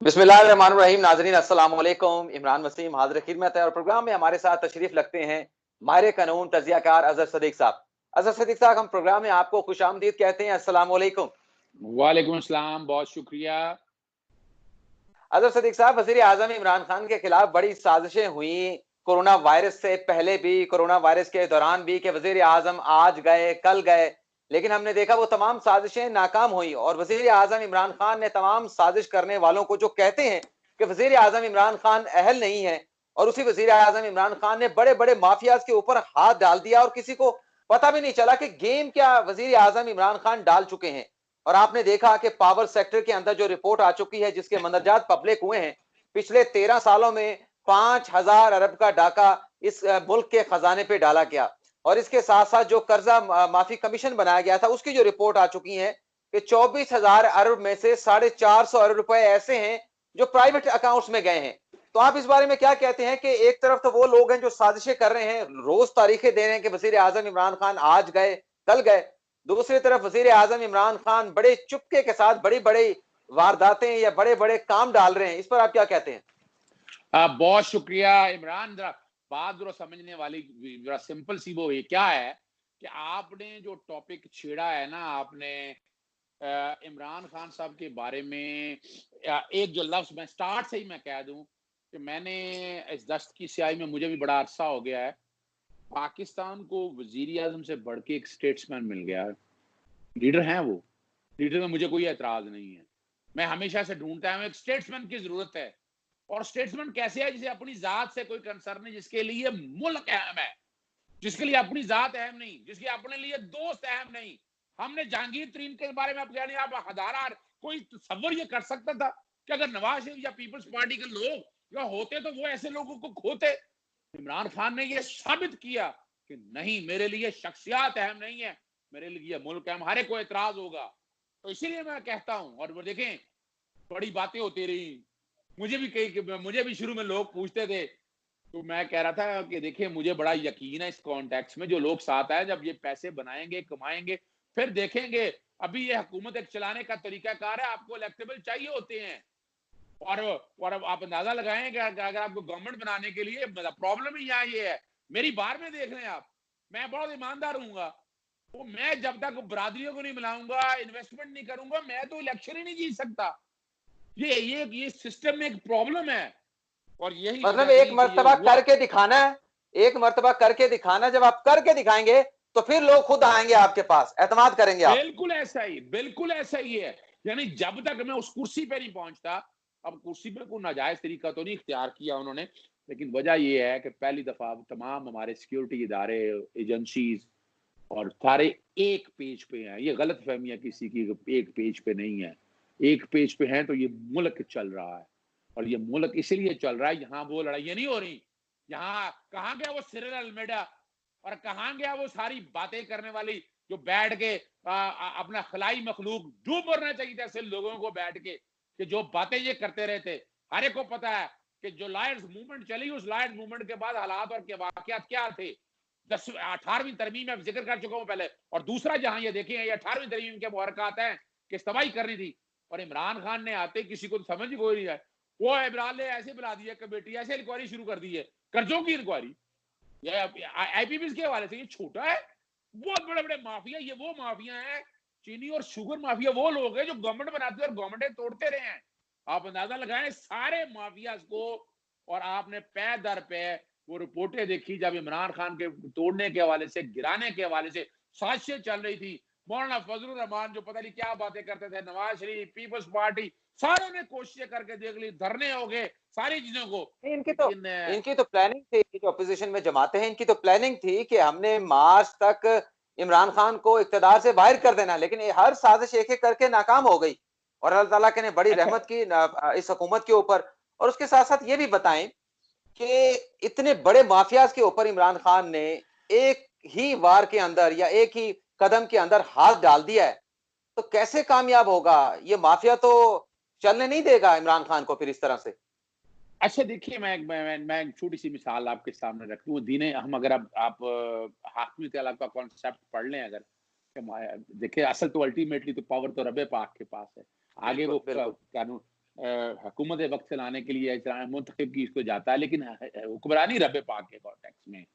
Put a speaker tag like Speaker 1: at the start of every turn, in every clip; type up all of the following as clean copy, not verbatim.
Speaker 1: बिस्मिल्लाहिर्रहमानिर्रहीम। नाज़रीन अस्सलाम वालेकुम। इमरान वसीम हाज़िर खिदमत है और प्रोग्राम में हमारे साथ तशरीफ रखते हैं माहिर कानून तज्ज़ियाकार अज़हर सदीक साहब। अज़हर सदीक साहब, हम प्रोग्राम में आपको खुशामदीद कहते हैं। अस्सलाम वालेकुम।
Speaker 2: वालेकुम अस्सलाम, बहुत शुक्रिया।
Speaker 1: अज़हर सदीक साहब, वज़ीर आज़म इमरान खान के खिलाफ बड़ी साजिशें हुई, कोरोना वायरस से पहले भी, कोरोना वायरस के दौरान भी, कि वज़ीर आज़म आज गए, कल गए, लेकिन हमने देखा वो तमाम साजिशें नाकाम हुई और वज़ीर आज़म इमरान खान ने तमाम साजिश करने वालों को जो कहते हैं कि वज़ीर आज़म इमरान खान अहल नहीं है, और उसी वज़ीर आज़म इमरान खान ने बड़े बड़े माफियाज के ऊपर हाथ डाल दिया और किसी को पता भी नहीं चला कि गेम क्या वज़ीर आज़म इमरान खान डाल चुके हैं। और आपने देखा कि पावर सेक्टर के अंदर जो रिपोर्ट आ चुकी है, जिसके मंदरजात पब्लिक हुए हैं, पिछले 13 सालों में 5,000 अरब का डाका इस मुल्क के खजाने पे डाला गया। और इसके साथ साथ जो कर्जा माफी कमीशन बनाया गया था, उसकी जो रिपोर्ट आ चुकी है कि 24,000 अरब में से 450 अरब रुपए ऐसे हैं जो प्राइवेट अकाउंट्स में गए हैं। तो आप इस बारे में क्या कहते हैं कि एक तरफ तो वो लोग हैं जो साजिशें कर रहे हैं, रोज तारीखें दे रहे हैं कि वजीर आजम इमरान खान आज गए, कल गए, दूसरी तरफ वजीर आजम इमरान खान बड़े चुपके के साथ बड़ी बड़ी वारदातें या बड़े बड़े काम डाल रहे हैं। इस पर आप क्या कहते हैं?
Speaker 2: बहुत शुक्रिया इमरान। जरा बात जरा समझने वाली, जरा सिंपल सी वो ये क्या है कि आपने जो टॉपिक छेड़ा है ना, आपने इमरान खान साहब के बारे में एक जो लफ्ज मैं स्टार्ट से ही मैं कह दूं कि मैंने इस दस्त की स्याही में मुझे भी बड़ा अरसा हो गया है। पाकिस्तान को वजीर आजम से बढ़ के एक स्टेट्समैन मिल गया है। लीडर हैं वो, लीडर में मुझे कोई एतराज नहीं है। मैं हमेशा से ढूंढता हूं एक स्टेट्समैन की जरूरत है। और स्टेट्समैन कैसे है? जिसे अपनी जात से कोई कंसर्न नहीं, जिसके लिए मुल्क अहम है, जिसके लिए अपनी जात अहम नहीं, जिसके अपने लिए दोस्त अहम नहीं। हमने जहांगीर तरीन के बारे में आप कह रहे हैं, आप हजारा कोई तस्वर ये कर सकता था कि अगर नवाज शरीफ या पीपल्स पार्टी के लोग या होते तो वो ऐसे लोगों को खोते? इमरान खान ने ये साबित किया कि नहीं, मेरे लिए शख्सियत अहम नहीं है, मेरे लिए मुल्क अहम। हर एक को एतराज होगा। तो इसीलिए मैं कहता हूं, और वो देखें, बड़ी बातें होती रही। मुझे भी शुरू में लोग पूछते थे, तो मैं कह रहा था कि देखिए, मुझे बड़ा यकीन है इस कॉन्टेक्स्ट में, जो लोग साथ आए, जब ये पैसे बनाएंगे, कमाएंगे, फिर देखेंगे। अभी ये हुकूमत एक चलाने का तरीकाकार है, आपको इलेक्टेबल चाहिए होते हैं। और अब आप अंदाजा लगाएं कि अगर आपको गवर्नमेंट बनाने के लिए, प्रॉब्लम ही यहाँ ये है। मेरी बार में देख लें आप, मैं बहुत ईमानदार हूंगा, तो मैं जब तक बरादरियों को नहीं मिलाऊंगा, इन्वेस्टमेंट नहीं करूंगा, मैं तो इलेक्शन ही नहीं जीत सकता। ये सिस्टम में एक प्रॉब्लम है। और यही
Speaker 1: मतलब
Speaker 2: वजह
Speaker 1: एक
Speaker 2: थी कि ये
Speaker 1: मर्तबा
Speaker 2: हुआ।
Speaker 1: करके दिखाना है, एक मर्तबा करके दिखाना है। जब आप करके दिखाएंगे तो फिर लोग खुद आएंगे आपके पास, एतमाद करेंगे आप।
Speaker 2: बिल्कुल ऐसा ही, बिल्कुल ऐसा ही है। यानी जब तक मैं उस कुर्सी पे नहीं पहुंचता, अब कुर्सी पे कोई नाजायज तरीका तो नहीं इख्तियार किया उन्होंने, लेकिन वजह यह है कि पहली दफा तमाम हमारे सिक्योरिटी इदारे, एजेंसीज और सारे एक पेज पे हैं। ये गलत फहमियां किसी की एक पेज पे नहीं है। एक पेज पे हैं तो ये मुल्क चल रहा है। और ये मुल्क इसलिए चल रहा है, यहाँ वो लड़ाइयां नहीं हो रही। यहाँ कहाँ गया वो सिरिल अल्मेडा, और कहाँ गया वो सारी बातें करने वाली जो बैठ के अपना खलाई मखलूक डूब मरना चाहिए था ऐसे लोगों को बैठ के, कि जो बातें ये करते रहते। हर एक को पता है कि जो लायंस मूवमेंट चली, उस लायंस मूवमेंट के बाद हालात और वाकयात क्या थे। 18वीं तरमीम में जिक्र कर चुका हूं पहले। और दूसरा, जहां ये देखें, ये 18वीं तरमीम के मुहरकात हैं कि इस्तवाई करनी थी, और इमरान खान ने आते किसी को समझ ही कोई नहीं है। वो इमरान ने ऐसे बुला दिया कमेटी, ऐसे इंक्वायरी शुरू कर दी है, कर्जों की इंक्वायरी, आईपीपीएस के हवाले से। ये छोटा है, बहुत बड़े बड़े माफिया, ये वो माफिया है, चीनी और शुगर माफिया, वो लोग हैं जो गवर्नमेंट बनाते और गवर्नमेंट तोड़ते रहे हैं। आप अंदाजा लगाएं सारे माफिया को। और आपने पै दर पे वो रिपोर्टें देखी, जब इमरान खान के तोड़ने के हवाले से, गिराने के हवाले से साजिशें चल रही थी। मौलाना फजलुर रहमान जो पता नहीं क्या बातें करते थे, नवाज शरीफ, पीपल्स पार्टी, सारों ने कोशिशें करके देख ली, धरने हो गए, सारी चीजों को। लेकिन
Speaker 1: इनकी तो प्लानिंग थी, जो अपोजिशन में जमाते हैं, इनकी तो प्लानिंग थी कि हमने मार्च तक इमरान खान को इक्तदार से बाहर कर देना, लेकिन ये हर साजिश एक एक करके नाकाम हो गई। और अल्लाह ताला के ने बड़ी
Speaker 2: अच्छा,
Speaker 1: रहमत की इस हुकूमत के ऊपर। और उसके साथ साथ ये भी बताएं कि इतने बड़े माफियाज के ऊपर इमरान खान ने एक ही वार के अंदर या एक ही कदम के अंदर हाथ डाल दिया है, तो कैसे कामयाब होगा ये माफिया? तो चलने नहीं देगा इमरान खान को फिर इस तरह से।
Speaker 2: अच्छा देखिए, मैं एक छोटी सी मिसाल आपके सामने रख दूं। दीने हम, अगर आप हाकमी तलाब का कॉन्सेप्ट पढ़ लें, अगर देखिए, असल तो अल्टीमेटली तो पावर तो रबे पाक के पास है। आगे
Speaker 1: बिल्कुल
Speaker 2: वो
Speaker 1: बिल्कुल।
Speaker 2: कानून, हुकूमत वक्त चलाने के लिए मुंतखब की इसको जाता है, लेकिन हुक्मरानी रब पाक के कॉन्टेक्स्ट में।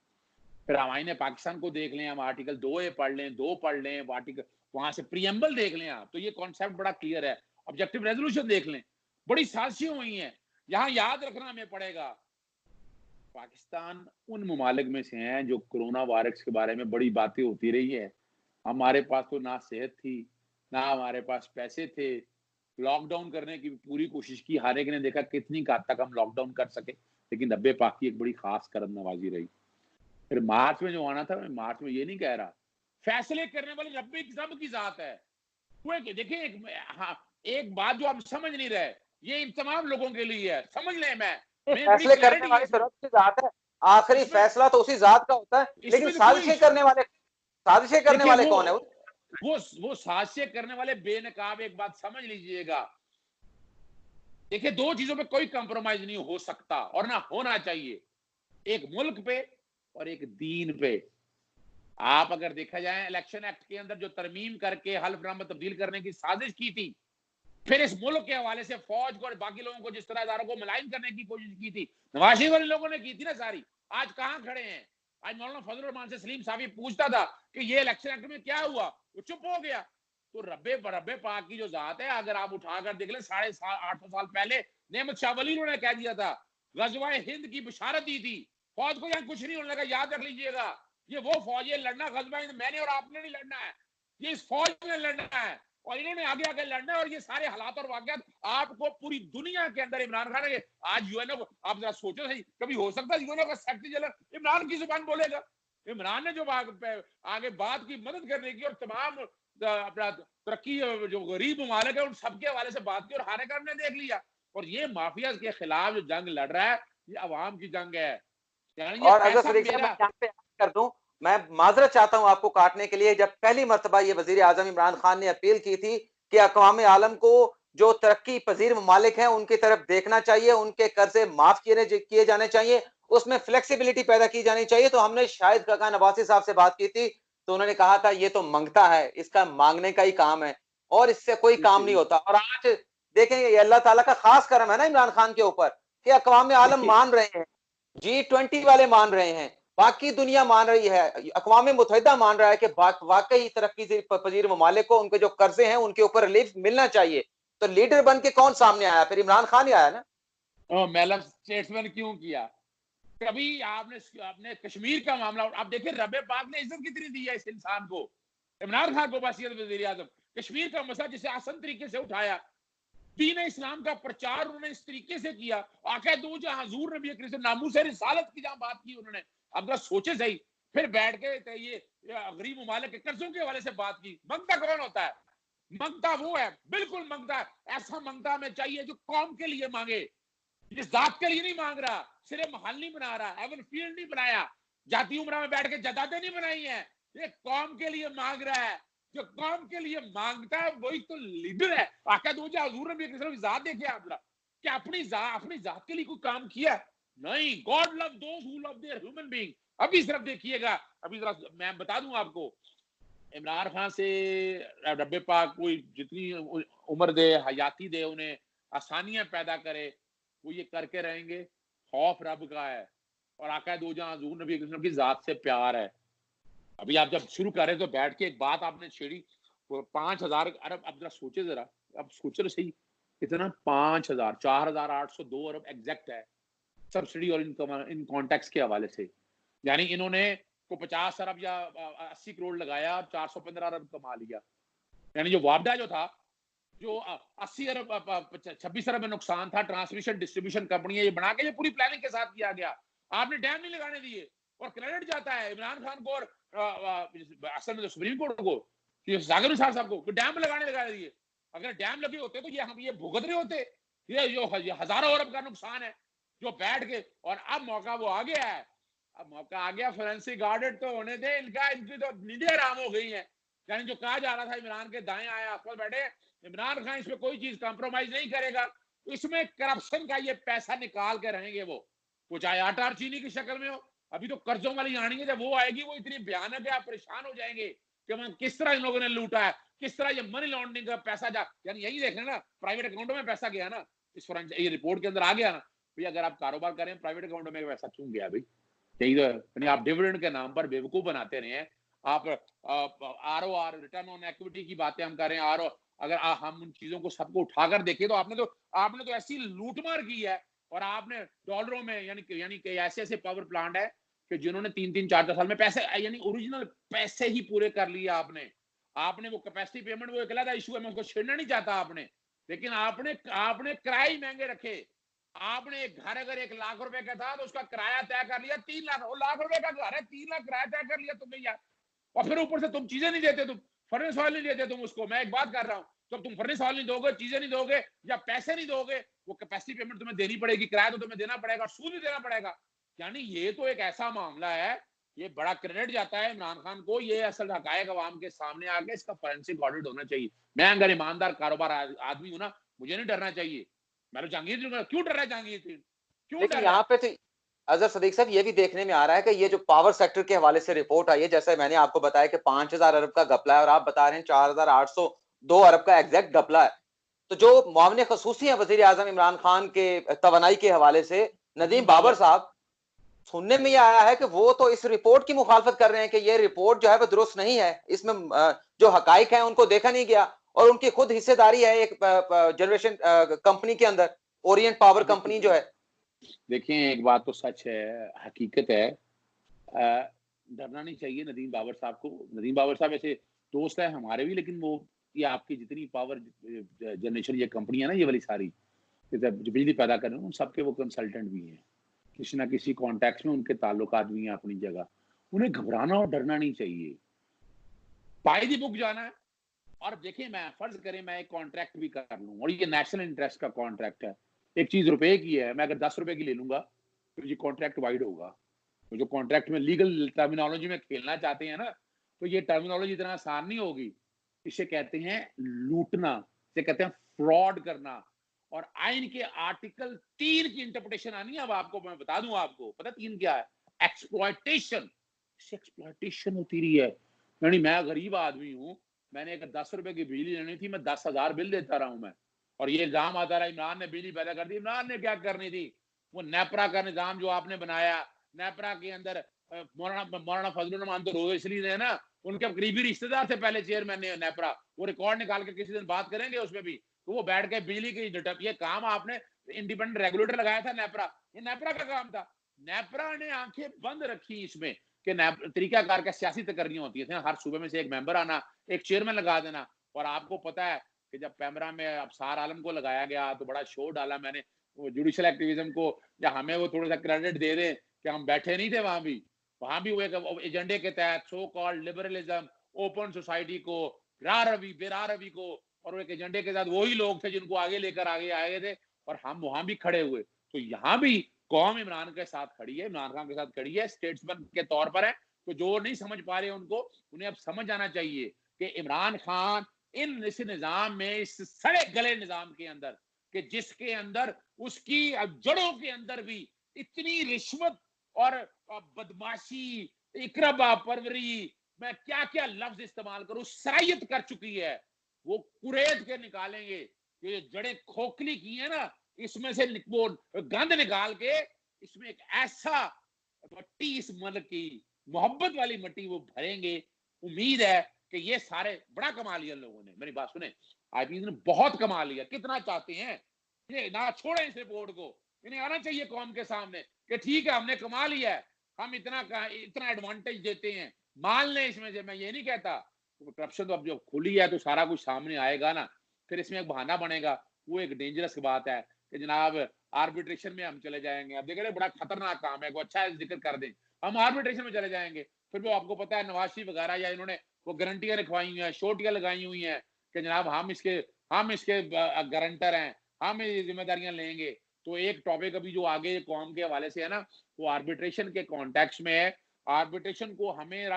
Speaker 2: फिर आईन पाकिस्तान को देख लें, हम आर्टिकल 2A पढ़ लें, 2 पढ़ लें, आर्टिकल वहां से प्रीएम्बल देख लें आप, तो ये कॉन्सेप्ट बड़ा क्लियर है। ऑब्जेक्टिव रेजोल्यूशन देख लें, बड़ी साजिशें हुई हैं। यहाँ याद रखना हमें पड़ेगा, पाकिस्तान उन ममालिक में से हैं जो कोरोना वायरस के बारे में बड़ी बातें होती रही है। हमारे पास तो ना सेहत थी, ना हमारे पास पैसे थे। लॉकडाउन करने की पूरी कोशिश की, हर एक ने देखा कितनी हद तक हम लॉकडाउन कर सके, लेकिन रब्बे पाक की एक बड़ी खास करम नवाजी रही। फिर मार्च में जो आना था, मैं मार्च में ये नहीं कह रहा, फैसले करने वाली रब्बे सब की जात है। देखिए एक बात जो आप समझ नहीं रहे, ये इन तमाम लोगों के लिए है, समझ लें। मैं
Speaker 1: फैसले करने वाली तो रब की जात है, आखिरी फैसला तो उसी जात का होता है, लेकिन साजिशें करने वाले कौन है?
Speaker 2: वो साजिशें करने वाले बेनकाब, एक बात समझ लीजिएगा, देखिए दो चीजों पे कोई कंप्रोमाइज नहीं हो सकता और ना होना चाहिए, एक मुल्क पे और एक दीन पे। आप अगर देखा जाए, इलेक्शन एक्ट के अंदर जो तरमीम करके हल्फनामा तब्दील करने की साजिश की थी, फिर इस मुल्क के हवाले से फौज को और बाकी लोगों को, जिस तरह इदारों को मलाइन करने की कोशिश की थी, नवाज शरीफ वाले लोगों ने की थी ना सारी, आज कहां खड़े हैं? आज मौलाना फजल रहमान से सलीम साहब पूछता था कि ये इलेक्शन एक्ट में क्या हुआ, वो चुप हो गया। तो रब्बे पाक की जो जात है, अगर आप उठाकर देख लें, 850 साल पहले नेमत शाह वली ने कह दिया था, गजवाए हिंद की बिशारत दी थी, फौज को यहाँ कुछ नहीं होने लगा। याद रख लीजिएगा, ये वो फौज है, लड़ना गजवाए हिंद मैंने और आपने नहीं लड़ना है, ये इस फौज ने लड़ना है और इन्होंने आगे आगे लड़ना है। और ये सारे हालात और वाकयात आपको पूरी दुनिया के अंदर, इमरान खान है आज यूएनओ, आप जरा सोचो सही, कभी हो सकता है यूएनओ का सेक्रेटरी जनरल इमरान की जुबान बोलेगा? इमरान ने जो आगे बात की, मदद करने की और तमाम अपना तरक्की जो गरीब ममालिक है उन सबके हवाले से बात की, और हारे का हमने देख लिया। और ये माफिया के खिलाफ जो जंग लड़ रहा है, ये अवाम की जंग है।
Speaker 1: और अगर सदीक साहब मैं यहाँ पे कर दूं, मैं माजरत चाहता हूं आपको काटने के लिए, जब पहली मरतबा ये वजीर आजम इमरान खान ने अपील की थी कि अक़वाम आलम को जो तरक्की पजीर ममालिक हैं उनकी तरफ देखना चाहिए, उनके कर्जे माफ किए जाने चाहिए, उसमें फ्लेक्सिबिलिटी पैदा की जानी चाहिए, तो हमने शाहिद खाकान अब्बासी साहब से बात की थी, तो उन्होंने कहा था ये तो मांगता है, इसका मांगने का ही काम है और इससे कोई काम नहीं होता। और आज देखें, ये अल्लाह ताला का खास करम है ना इमरान खान के ऊपर कि अक़वाम आलम मान रहे हैं, G20 वाले मान रहे हैं, बाकी दुनिया मान रही है, अक़वाम मुत्तहिदा मान रहा है कि वाकई तरक्की पजीर ममालिक को उनके जो कर्जे हैं उनके ऊपर रिलीफ मिलना चाहिए। तो लीडर बन के कौन सामने आया? फिर इमरान खान ही आया ना।
Speaker 2: मैलम स्टेट्समैन क्यों किया? कभी आपने कश्मीर का मामला, आप देखिए रब्बे पाक ने इज्जत कितनी दी है इस इंसान को, इमरान खान को, बसियत वज़ीर आज़म। कश्मीर का मसला जिसे आसान तरीके से उठाया, दीन इस्लाम का प्रचार उन्होंने इस तरीके से किया, आका दो जहां हुजूर नबी करीम से नामूस रिसालत की जहां बात की उन्होंने, अब जरा सोचे सही। फिर बैठ के ये गरीब ममालिक के कर्जों के हवाले से बात की। मंगता कौन होता है? मंगता वो है, बिल्कुल मंगता ऐसा मंगता हमें चाहिए जो कौम के लिए मांगे, जिस जात के लिए नहीं मांग रहा, सिर्फ महल नहीं बना रहा, हेवन फील्ड नहीं बनाया, जाती उम्रा में बैठ के जदाते नहीं बनाई है, ये कौम के लिए मांग रहा है। जो कौम के लिए मांगता है वही तो लीडर है। आका दो हुजूर नबी करीम की जात देखिए आप, क्या अपनी जात के लिए कोई काम किया? नहीं। God love those who love their human being. अभी सिर्फ देखिएगा, अभी जरा मैं बता दूं आपको, इमरान खान से रब्बे पाक कोई जितनी उम्र दे, हयाती दे, उन्हें आसानियां पैदा करे, वो ये करके रहेंगे। खौफ रब का है और आका दो जहां हुजूर नबी करीम की जात से प्यार है। अभी आप जब शुरू कर रहे तो बैठ के एक बात आपने छेड़ी, 5,000 अरब, अब जरा सोचे, जरा अब सोचे तो सही, कितना? 5,000, 4,802 अरब एग्जैक्ट है सब्सिडी और इन कॉन्टेक्स के हवाले से। यानी इन्होंने को 50 अरब या 80 करोड़ लगाया, 415 अरब कमा लिया। यानी जो वापडा जो था, जो 80 अरब 26 अरब में नुकसान था, ट्रांसमिशन डिस्ट्रीब्यूशन कंपनी ये बना के, ये पूरी प्लानिंग के साथ किया गया। आपने डैम नहीं लगाने दिए और क्रेडिट जाता है इमरान खान को और असल में सुप्रीम कोर्ट को, जाकिर निसार साहब को, डैम लगा दिए। अगर डैम लगे होते तो ये हम ये भुगत रहे होते। ये जो हजारों अरब का नुकसान है जो बैठ के, और अब मौका वो आ गया है, अब मौका आ गया फोरेंसिक ऑडिट तो होने दे, इनकी तो नींदें हराम हो गई हैं। यानी जो कहा जा रहा था इमरान के दाएं आए आसपास बैठे, इमरान खान इसमें कोई चीज कॉम्प्रोमाइज नहीं करेगा, तो इसमें करप्शन का ये पैसा निकाल के रहेंगे वो चाहे आटा और चीनी की शक्ल में हो। अभी तो कर्जों वाली आनी है, जब वो आएगी वो इतनी भयानक है, आप परेशान हो जाएंगे कि किस तरह इन लोगों ने लूटा है, किस तरह ये मनी लॉन्ड्रिंग का पैसा यानी यही देख रहे ना, प्राइवेट अकाउंटों में पैसा गया ना, इस ये रिपोर्ट के अंदर आ गया ना भैया, अगर आप कारोबार करें प्राइवेट अकाउंट में वैसा क्यों गया भाई, यही तो यानी आप डिविडेंड के नाम पर बेवकूफ बनाते रहे हैं। आप ROR रिटर्न ऑन इक्विटी की बातें हम कर रहे हैं, अगर हम उन चीजों को सबको उठाकर देखें तो आपने तो ऐसी लूटमार की है। और आपने डॉलरों में यानी कि ऐसे ऐसे पावर प्लांट है कि जिन्होंने 3-3, 4-4 साल में पैसे यानी ओरिजिनल पैसे ही पूरे कर लिए आपने वो कैपेसिटी पेमेंट वो एक अलग इशू है, मैं उसको छेड़ना नहीं चाहता आपने, लेकिन आपने किराए ही महंगे रखे। आपने एक घर अगर 1 लाख रुपए का था तो उसका किराया तय कर लिया 3 लाख, वो लाख रुपए का घर है 3 लाख किराया तय कर लिया तुमने यार। और फिर ऊपर से तुम चीजें नहीं देते, तुम फर्नेस ऑयल नहीं देते तुम उसको। मैं एक बात कर रहा हूँ, जब तुम फर्नेस ऑयल नहीं दोगे, चीजें नहीं दोगे या पैसे नहीं दोगे, वो कैपेसिटी पेमेंट तुम्हें देनी पड़ेगी, किराया तो तुम्हें देना पड़ेगा, सूद भी देना पड़ेगा। यानी ये तो एक ऐसा मामला है, ये बड़ा क्रेडिट जाता है इमरान खान को, ये असल हकायक अवाम के सामने आके इसका फोरेंसिक ऑडिट होना चाहिए। मैं अगर ईमानदार कारोबार आदमी हूं ना, मुझे नहीं डरना चाहिए। मैं तो जहांगीर, क्यों डर रहा है जहांगीर, क्यों
Speaker 1: लेकिन
Speaker 2: डर रहा है?
Speaker 1: यहाँ पे तो अजहर सदीक साहब ये भी देखने में आ रहा है कि ये जो पावर सेक्टर के हवाले से रिपोर्ट आई है, जैसे मैंने आपको बताया कि 5,000 अरब का घपला है और आप बता रहे हैं 4,802 अरब का एग्जैक्ट घपला है। तो जो मुआवने खसूसी है वजीर आजम इमरान खान के तवानाई के हवाले से, नदीम बाबर साहब, सुनने में ये आया है कि वो तो इस रिपोर्ट की मुखालफत कर रहे हैं कि ये रिपोर्ट जो है वो दुरुस्त नहीं है, इसमें जो हकाइक है उनको देखा नहीं गया, और उनकी खुद हिस्सेदारी है एक जनरेशन कंपनी के अंदर, ओरिएंट पावर कंपनी जो है।
Speaker 2: देखिए एक बात तो सच है, हकीकत है, डरना नहीं चाहिए नदीम बाबर साहब को। नदीम बाबर साहब ऐसे दोस्त है हमारे भी, लेकिन वो ये आपकी जितनी पावर जनरेशन ये कंपनी है ना, ये वाली सारी जो बिजली पैदा कर रहे हैं, उन सबके वो कंसल्टेंट भी हैं, किसी ना किसी कॉन्टैक्ट में उनके ताल्लुकात भी हैं अपनी जगह। उन्हें घबराना और डरना नहीं चाहिए, बाय दी बुक जाना है। और देखिए, मैं फर्ज करें मैं एक कॉन्ट्रैक्ट भी कर लूं और ये नेशनल इंटरेस्ट का कॉन्ट्रैक्ट है, एक चीज रुपए की है, मैं अगर 10 रुपए की ले लूंगा तो ये कॉन्ट्रैक्ट वाइड होगा। तो जो कॉन्ट्रैक्ट में लीगल टर्मिनोलॉजी में खेलना चाहते हैं ना, तो ये टर्मिनोलॉजी इतना आसान नहीं होगी। इसे कहते हैं लूटना, इसे कहते हैं फ्रॉड करना। और आइन के आर्टिकल 3 की इंटरप्रिटेशन आनी है। अब आपको मैं बता दूं, आपको पता 3 क्या है? एक्सप्लॉयटेशन। एक्सप्लॉयटेशन होती रही है, यानी मैं गरीब आदमी हूं, मैंने एक 10 रुपए की बिजली लेनी थी, मैं 10,000 बिल देता रहा हूं मैं, और ये इल्जाम आता रहा इमरान ने बिजली पैदा कर दी। इमरान ने क्या करनी थी? वो नेपरा का निजाम जो आपने बनाया, नेपरा के अंदर मौलाना फजलुर रहमान तो रोज इसलिए है ना, उनके करीबी रिश्तेदार थे पहले चेयरमैन ने नेपरा, वो रिकॉर्ड निकाल के किसी दिन बात करेंगे उसमें भी, तो वो बैठ के बिजली की ये काम आपने इंडिपेंडेंट रेगुलेटर लगाया था नेपरा, ये नेपरा का काम था। नेपरा ने आंखें बंद रखी इसमें कि तरीकाकार का सियासी तकर्रियां होती है, हर सूबे में से एक मेंबर आना, एक चेयरमैन लगा देना। और आपको पता है कि जब पैमरा में अबसार आलम को लगाया गया तो बड़ा शोर डाला मैंने, वो जुडिशल एक्टिविज्म को, या हमें वो थोड़ा सा क्रेडिट दे दें कि हम बैठे नहीं थे वहां भी वो एक एजेंडे के तहत so called liberalism, open society को, बेरारवी को, और वो एक एजेंडे के साथ वही लोग थे जिनको आगे लेकर आगे आए थे, और हम वहां भी खड़े हुए। तो यहाँ भी कौम इमरान के साथ खड़ी है, इमरान खान के साथ खड़ी है, स्टेट्समैन के तौर पर है। तो जो नहीं समझ पा रहे उनको, उन्हें अब समझ आना चाहिए कि इमरान खान इस निजाम में, इस सड़े गले निजाम के अंदर, कि जिसके अंदर उसकी जड़ों के अंदर भी इतनी रिश्वत और बदमाशी, इकरबा परवरी, मैं क्या क्या लफ्ज इस्तेमाल करूं, सरायत कर चुकी है। वो कुरेद के निकालेंगे, ये जड़ें खोखली की है ना, इसमें से वो गंद निकाल के इसमें एक ऐसा मट्टी, इस मुल्क की मोहब्बत वाली मट्टी वो भरेंगे। उम्मीद है कि ये सारे बड़ा कमा लिया लोगों ने, मेरी बात सुने, आईपीएस ने बहुत कमा लिया। कितना चाहते हैं ये ना छोड़े इस रिपोर्ट को, इन्हें आना चाहिए कौम के सामने कि ठीक है हमने कमा लिया है, हम इतना एडवांटेज देते हैं, मान लें इसमें से। मैं ये नहीं कहता, करप्शन तो अब जब खुली है तो सारा कुछ सामने आएगा ना, फिर इसमें एक बहाना बनेगा, वो एक डेंजरस बात है कि जनाब आर्बिट्रेशन में हम चले जाएंगे। अब देख रहे बड़ा खतरनाक काम है, को अच्छा जिक्र कर दें, हम आर्बिट्रेशन में चले जाएंगे, फिर वो आपको पता है नवाज शरीफ वगैरह या इन्होंने वो गारंटियां लिखवाई हुई हैं, शोटियां लगाई हुई हैं कि जनाब हम इसके गारंटर हैं, हम ये जिम्मेदारियां लेंगे। तो एक टॉपिक अभी जो आगे कौम के हवाले से है ना, वो आर्बिट्रेशन के कॉन्टेक्स्ट में है। आर्बिट्रेशन को हमें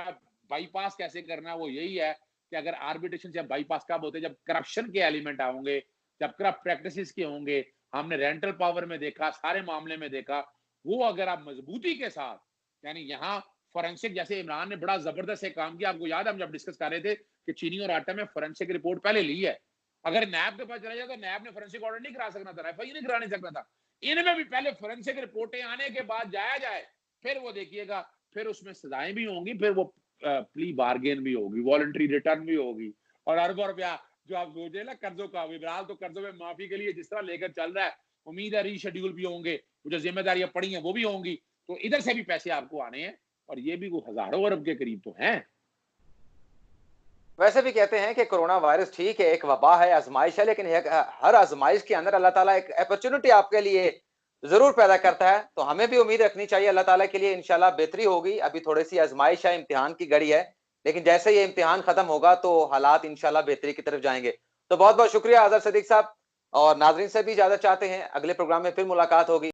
Speaker 2: बाईपास कैसे करना, वो यही है कि अगर आर्बिट्रेशन से बाईपास कब होते हैं, जब करप्शन के एलिमेंट होंगे, जब करप्ट प्रैक्टिसेस के होंगे। हमने रेंटल पावर में देखा, सारे मामले में देखा, वो अगर आप मजबूती के साथ, यानी यहाँ फोरेंसिक, जैसे इमरान ने बड़ा जबरदस्त एक काम किया, आपको याद है हम जब डिस्कस कर रहे थे कि चीनी और आटा में फोरेंसिक रिपोर्ट पहले ली है, अगर नैब के पास चला जाए तो नैब ने फोरेंसिक ऑडिट नहीं करा सकना था, एफआई नहीं करा नहीं सकना था। इनमें भी पहले फोरेंसिक रिपोर्टें आने के बाद जाया जाए, फिर वो देखिएगा, फिर उसमें सजाएं भी होंगी, फिर वो प्ली बार्गेन भी होगी, वॉलंटरी रिटर्न भी होगी, और अरबों रुपया जो आप सोचे ना कर्जों का, इमरान तो कर्जों में माफी के लिए जिस तरह लेकर चल रहा है, उम्मीद है रीशेड्यूल भी होंगे, जो जिम्मेदारियां पड़ी हैं वो भी होंगी, तो इधर से भी पैसे आपको आने हैं, और ये भी वो हजारों अरब के करीब तो हैं।
Speaker 1: वैसे भी कहते हैं कि कोरोना वायरस ठीक है, एक वबा है, आजमाइश है, लेकिन हर आजमाइश के अंदर अल्लाह ताला एक अपॉर्चुनिटी आपके लिए जरूर पैदा करता है। तो हमें भी उम्मीद रखनी चाहिए अल्लाह ताला के लिए, इंशाल्लाह बेहतरी होगी। अभी थोड़ी सी आजमाइश है, इम्तिहान की घड़ी है, लेकिन जैसे ये इम्तिहान खत्म होगा तो हालात इंशाल्लाह बेहतरी की तरफ जाएंगे। तो बहुत बहुत शुक्रिया आजर सदीक साहब, और नाजरीन से भी इजाजत चाहते हैं, अगले प्रोग्राम में फिर मुलाकात होगी।